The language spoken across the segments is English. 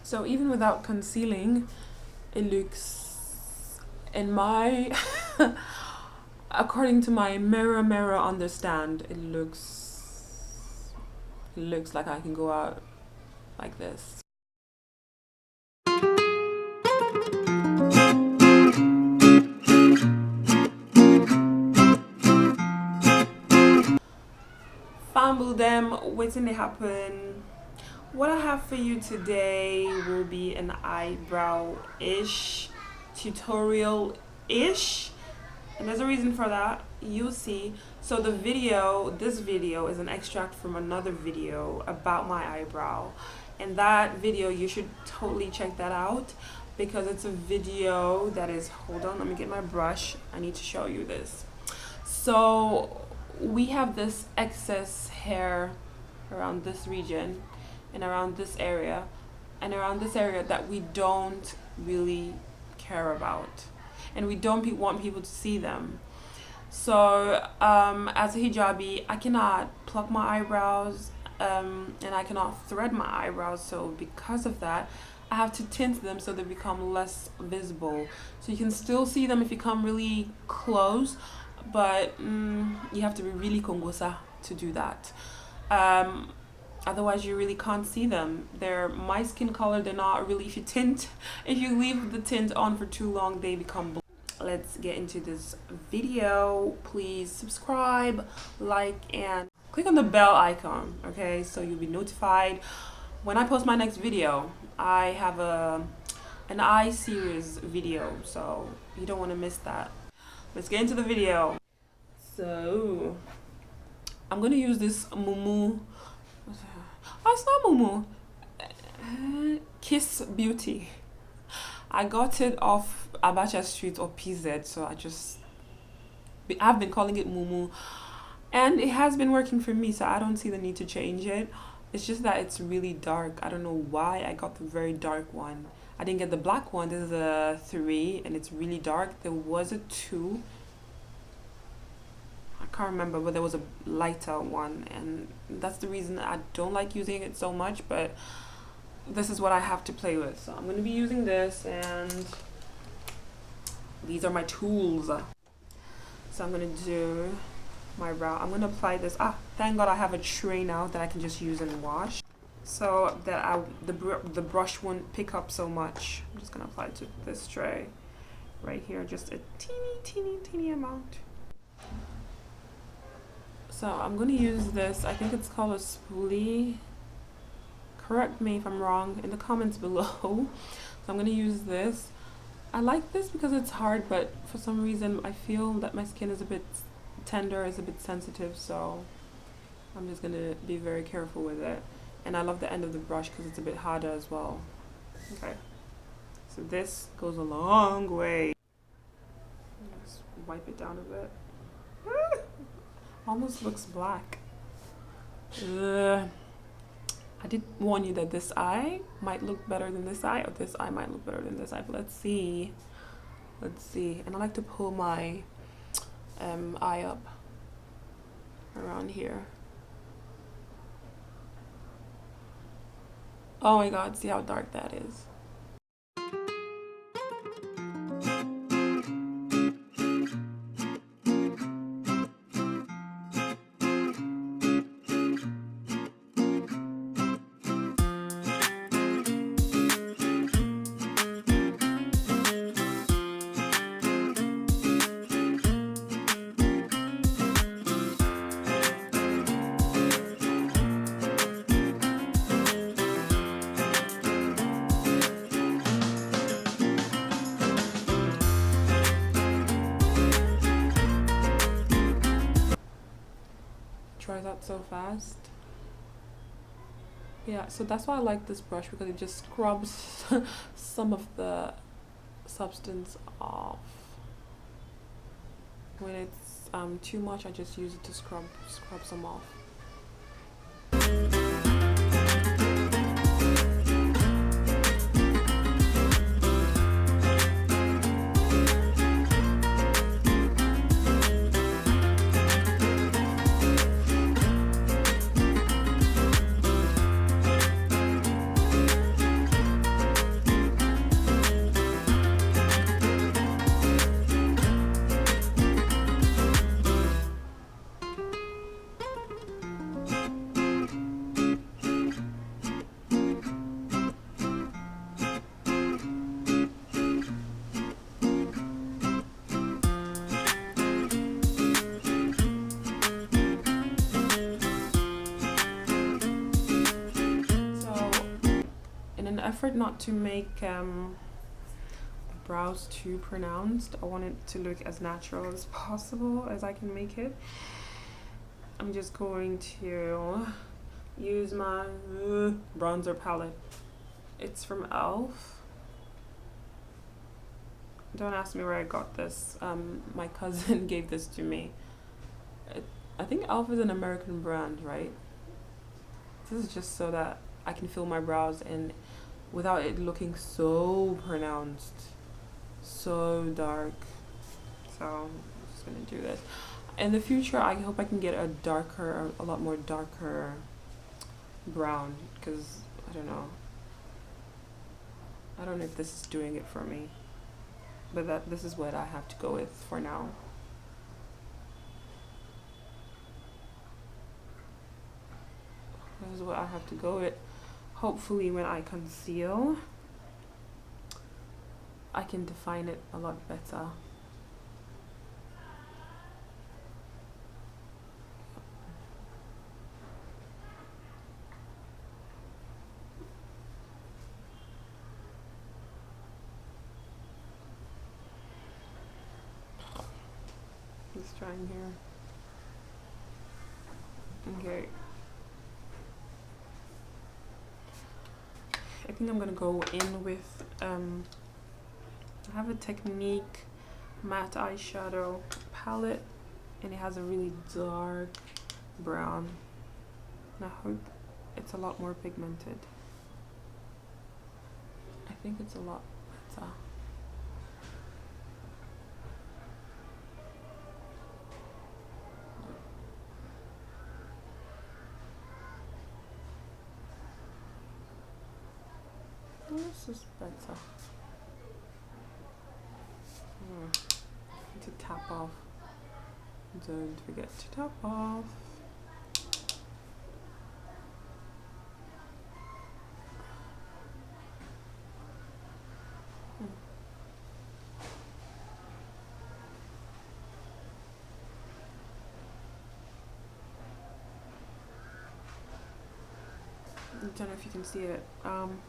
So even without concealing, it looks, in my according to my mirror understand, it looks like I can go out like this. Fumble them, waiting to happen. What I have for you today will be an eyebrow-ish, tutorial-ish, and there's a reason for that. You'll see. So this video is an extract from another video about my eyebrow, and that video, you should totally check that out because it's a video that is, hold on, let me get my brush. I need to show you this. So we have this excess hair around this region and around this area and around this area that we don't really care about, and we don't want people to see them. So as a hijabi, I cannot pluck my eyebrows and I cannot thread my eyebrows, so because of that I have to tint them so they become less visible. So you can still see them if you come really close, but you have to be really kongosa to do that. Otherwise you really can't see them. They're my skin color. They're not really, if you leave the tint on for too long, they become blue. Let's get into this video. Please subscribe, like, and click on the bell icon, okay, so you'll be notified when I post my next video. I have an eye series video, so you don't want to miss that. Let's get into the video. So I'm gonna use this Mumu. Oh, it's not Mumu. Kiss Beauty. I got it off Abacha Street or PZ, so I've been calling it Mumu, and it has been working for me, so I don't see the need to change it. It's just that it's really dark. I don't know why I got the very dark one. I didn't get the black one. This is a 3 and it's really dark. There was a 2. I can't remember, but there was a lighter one, and that's the reason I don't like using it so much, but this is what I have to play with. So I'm going to be using this, and these are my tools. So I'm going to do my brow. I'm going to apply this. Thank God I have a tray now that I can just use and wash, so that the brush won't pick up so much. I'm just going to apply it to this tray right here, just a teeny amount. So I'm going to use this. I think it's called a spoolie. Correct me if I'm wrong in the comments below. So I'm going to use this. I like this because it's hard, but for some reason I feel that my skin is a bit tender, is a bit sensitive, so I'm just going to be very careful with it. And I love the end of the brush because it's a bit harder as well. Okay, so this goes a long way. Just wipe it down a bit. Almost looks black. I did warn you that this eye might look better than this eye, or this eye might look better than this eye, but let's see. And I like to pull my eye up around here. Oh my god, see how dark that is. Dries out so fast. Yeah, so that's why I like this brush, because it just scrubs some of the substance off. When it's too much, I just use it to scrub some off. effort not to make brows too pronounced. I want it to look as natural as possible as I can make it. I'm just going to use my bronzer palette. It's from e.l.f. Don't ask me where I got this. My cousin gave this to me. I think e.l.f. is an American brand, right? This is just so that I can fill my brows in without it looking so pronounced, so dark. So I'm just gonna do this. In the future, I hope I can get a lot more darker brown, because I don't know if this is doing it for me, but this is what I have to go with for now. This is what I have to go with. Hopefully when I conceal, I can define it a lot better. Just trying here. Okay. I think I'm gonna go in with I have a Technique matte eyeshadow palette, and it has a really dark brown, and I hope it's a lot more pigmented. I think it's a lot better. This is better. To tap off. Don't forget to tap off. I don't know if you can see it. I'm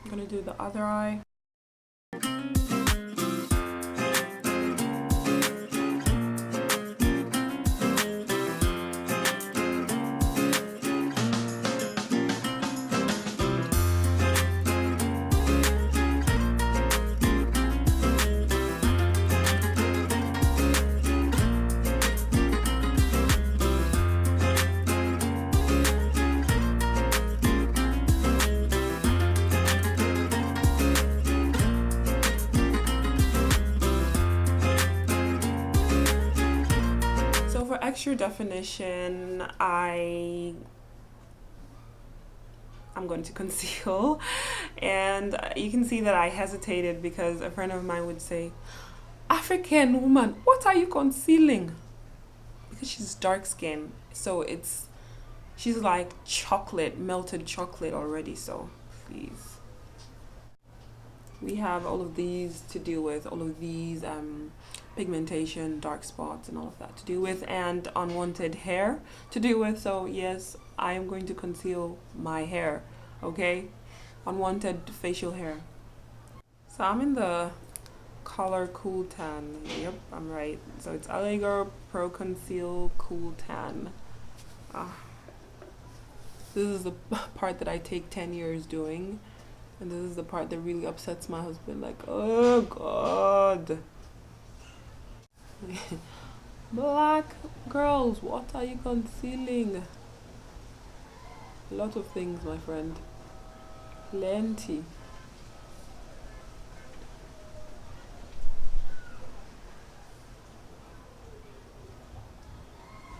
gonna do the other eye. Extra definition, I'm going to conceal, and you can see that I hesitated because a friend of mine would say, "African woman, what are you concealing?" Because she's dark skinned, so she's like chocolate, melted chocolate already, so please. We have all of these to deal with, all of these pigmentation, dark spots, and all of that to deal with, and unwanted hair to deal with. So yes, I am going to conceal my hair, okay? Unwanted facial hair. So I'm in the color Cool Tan. Yep, I'm right. So it's Eyebrow Pro Conceal Cool Tan. This is the part that I take 10 years doing, and this is the part that really upsets my husband. Like, oh God. Black girls, what are you concealing? A lot of things, my friend. Plenty.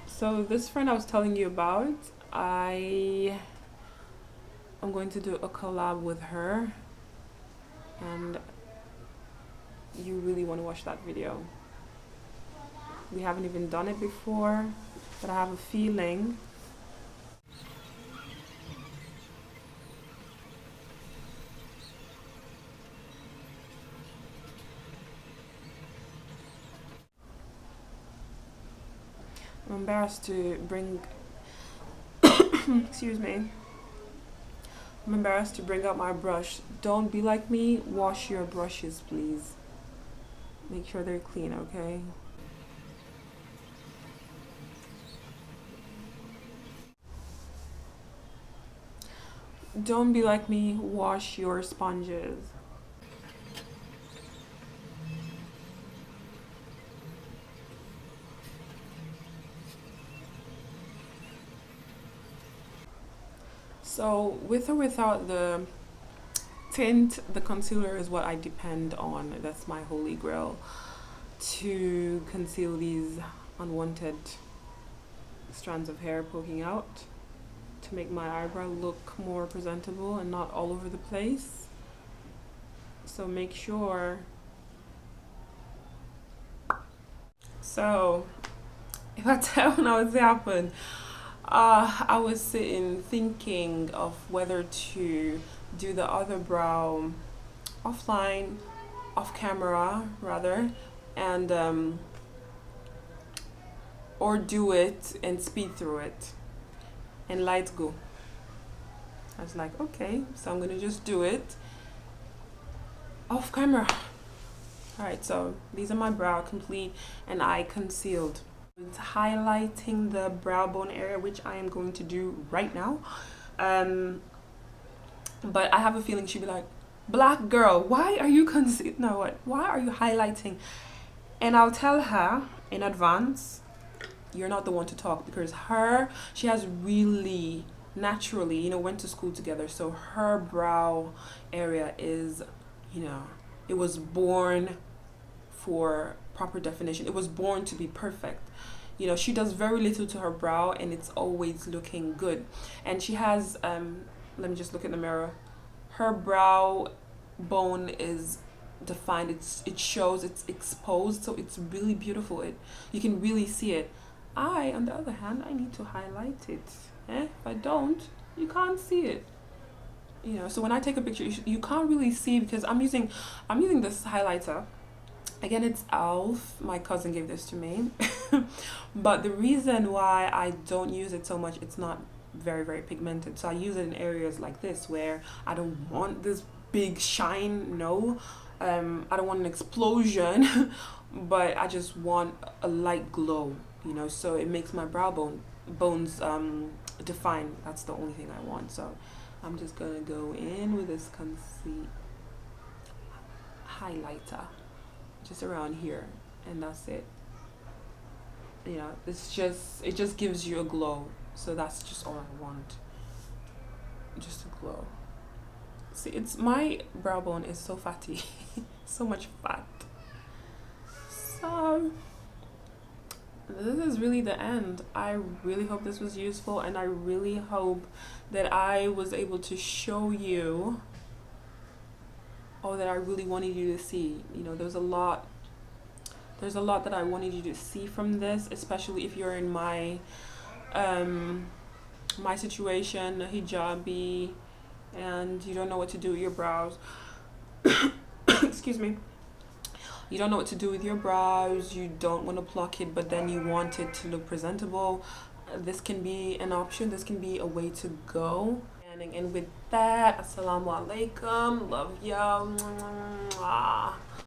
So this friend I was telling you about, I'm going to do a collab with her, and you really want to watch that video. We haven't even done it before, but I have a feeling I'm embarrassed to bring excuse me, I'm embarrassed to bring out my brush. Don't be like me. Wash your brushes, please. Make sure they're clean, okay? Don't be like me. Wash your sponges. So with or without the tint, the concealer is what I depend on. That's my holy grail to conceal these unwanted strands of hair poking out, to make my eyebrow look more presentable and not all over the place. So make sure. So if I tell when I was happened, I was sitting thinking of whether to do the other brow offline, off camera rather, and or do it and speed through it and light go. I was like, okay, so I'm gonna just do it off camera. All right, so these are my brow complete and eye concealed. It's highlighting the brow bone area, which I am going to do right now. But I have a feeling she'd be like, black girl, why are you concealing? No, what? Why are you highlighting? And I'll tell her in advance, you're not the one to talk, because she has really naturally, went to school together. So her brow area is, it was born for proper definition. It was born to be perfect. She does very little to her brow and it's always looking good. And she has, let me just look in the mirror. Her brow bone is defined. It shows, it's exposed, so it's really beautiful. You can really see it. On the other hand, I need to highlight it. If I don't, you can't see it. So when I take a picture, you can't really see, because I'm using this highlighter. Again, it's e.l.f. My cousin gave this to me. But the reason why I don't use it so much, it's not very, very pigmented. So I use it in areas like this where I don't want this big shine. No, I don't want an explosion, but I just want a light glow, so it makes my brow bones define. That's the only thing I want. So I'm just gonna go in with this highlighter just around here, and that's it. It just gives you a glow. So that's just all I want, just a glow. See, my brow bone is so fatty. So much fat. So this is really the end. I really hope this was useful, and I really hope that I was able to show you all that I really wanted you to see. There's a lot that I wanted you to see from this, especially if you're in my situation, a hijabi, and you don't know what to do with your brows. Excuse me. You don't know what to do with your brows, you don't want to pluck it, but then you want it to look presentable. This can be an option, this can be a way to go. And with that, assalamu alaikum, love y'all.